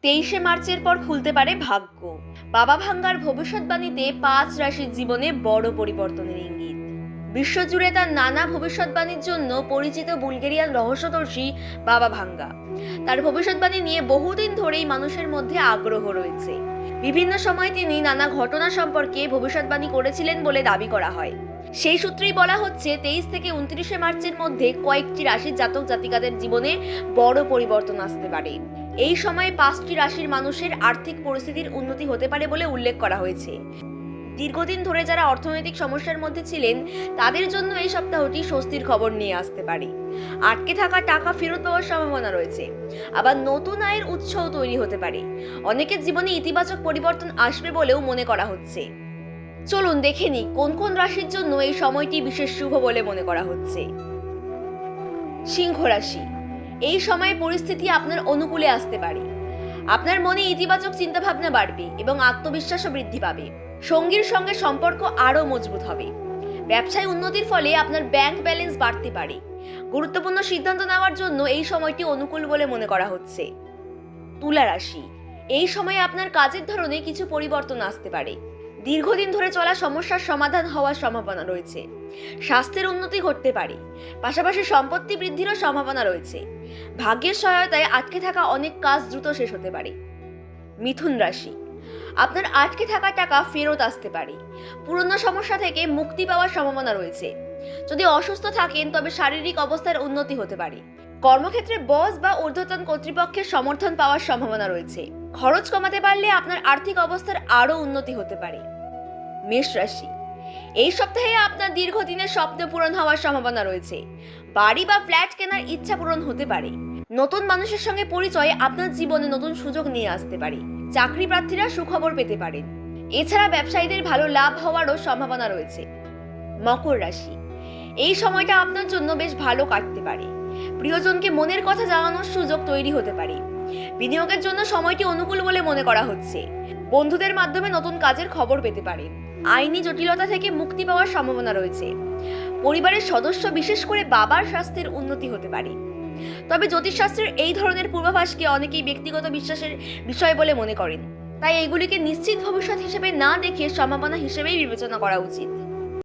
23শে মার্চের পর খুলতে পারে ভাগ্য। বাবা ভাঙ্গার ভবিষ্যৎবাণীতে 5 রাশির জীবনে বড় পরিবর্তনের ইঙ্গিত। বিশ্বজুড়ে তার নানা ভবিষ্যৎবাণীর জন্য পরিচিত বুলগেরিয়ান রহস্যদর্শী বাবা ভাঙ্গা। তার ভবিষ্যৎবাণী নিয়ে বহুদিন ধরেই মানুষের মধ্যে আগ্রহ রয়েছে। বিভিন্ন সময় তিনি নানা ঘটনা সম্পর্কে ভবিষ্যৎবাণী করেছিলেন বলে দাবি করা হয়। সেই সূত্রেই বলা হচ্ছে 23 থেকে 29শে মার্চের মধ্যে কয়েকটি রাশির জাতক জাতিকাদের জীবনে বড় পরিবর্তন আসতে পারে। এই সময় 5টি রাশির মানুষের আর্থিক পরিস্থিতির উন্নতি হতে পারে বলে উল্লেখ করা হয়েছে। দীর্ঘদিন ধরে যারা অর্থনৈতিক সমস্যার মধ্যে ছিলেন তাদের জন্য এই সপ্তাহটি স্বস্তির খবর নিয়ে আসতে পারে। আটকে থাকা টাকা ফেরত পাওয়ার সম্ভাবনা রয়েছে। আবার নতুন আয়ের উৎসও তৈরি হতে পারে। অনেকের জীবনে ইতিবাচক পরিবর্তন আসবে বলেও মনে করা হচ্ছে। চলুন দেখে নিই কোন কোন রাশির জন্য এই সময়টি বিশেষ শুভ বলে মনে করা হচ্ছে। সিংহ রাশি, এই সময়ে পরিস্থিতি আপনার অনুকূলে আসতে পারে। আপনার মনে ইতিবাচক চিন্তাভাবনা বাড়বে এবং আত্মবিশ্বাসও বৃদ্ধি পাবে। সঙ্গীর সঙ্গে সম্পর্ক আরও মজবুত হবে। ব্যবসায় উন্নতির ফলে আপনার ব্যাংক ব্যালেন্স বাড়তে পারে। গুরুত্বপূর্ণ সিদ্ধান্ত নেওয়ার জন্য এই সময়টি অনুকূল বলে মনে করা হচ্ছে। তুলা রাশি, এই সময়ে আপনার কাজের ধরনে কিছু পরিবর্তন আসতে পারে। দীর্ঘদিন ধরে চলা সমস্যার সমাধান হওয়ার সম্ভাবনা রয়েছে। স্বাস্থ্যের উন্নতি ঘটতে পারে। পাশাপাশি সম্পত্তি বৃদ্ধিরও সম্ভাবনা রয়েছে। ভাগ্যের সহায়তায় আটকে থাকা অনেক কাজ দ্রুত শেষ হতে পারে। মিথুন রাশি, আপনার আটকে থাকা টাকা ফেরত আসতে পারে। পুরনো সমস্যা থেকে মুক্তি পাওয়ার সম্ভাবনা রয়েছে। যদি অসুস্থ থাকেন তবে শারীরিক অবস্থার উন্নতি হতে পারে। কর্মক্ষেত্রে বস বা ঊর্ধ্বতন কর্তৃপক্ষের সমর্থন পাওয়ার সম্ভাবনা রয়েছে। খরচ কমাতে পারলে আপনার আর্থিক অবস্থার আরও উন্নতি হতে পারে। মেষ রাশি, এই সপ্তাহে আপনার দীর্ঘদিনের স্বপ্ন পূরণ হওয়ার সম্ভাবনা রয়েছে। বাড়ি বা ফ্ল্যাট কেনার ইচ্ছা পূরণ হতে পারে। নতুন মানুষের সঙ্গে পরিচয় আপনার জীবনে নতুন সুযোগ নিয়ে আসতে পারে। চাকরি প্রার্থীরা সুখবর পেতে পারেন। এছাড়া ব্যবসায়ীদের ভালো লাভ হওয়ারও সম্ভাবনা রয়েছে। মকর রাশি, এই সময়টা আপনার জন্য বেশ ভালো কাটতে পারে। প্রিয়জনকে মনের কথা জানানোর সুযোগ তৈরি হতে পারে। বিনিয়োগের জন্য সময়টি অনুকূল বলে মনে করা হচ্ছে। বন্ধুদের মাধ্যমে নতুন কাজের খবর পেতে পারেন। আইনি জটিলতা থেকে মুক্তি পাওয়ার সম্ভাবনা রয়েছে। পরিবারের সদস্য বিশেষ করে বাবার স্বাস্থ্যের উন্নতি হতে পারে। তবে জ্যোতিষশাস্ত্রের এই ধরনের পূর্বাভাসকে অনেকেই ব্যক্তিগত বিশ্বাসের বিষয় বলে মনে করেন। তাই এগুলিকে নিশ্চিত ভবিষ্যৎ হিসেবে না দেখে সম্ভাবনা হিসেবেই বিবেচনা করা উচিত।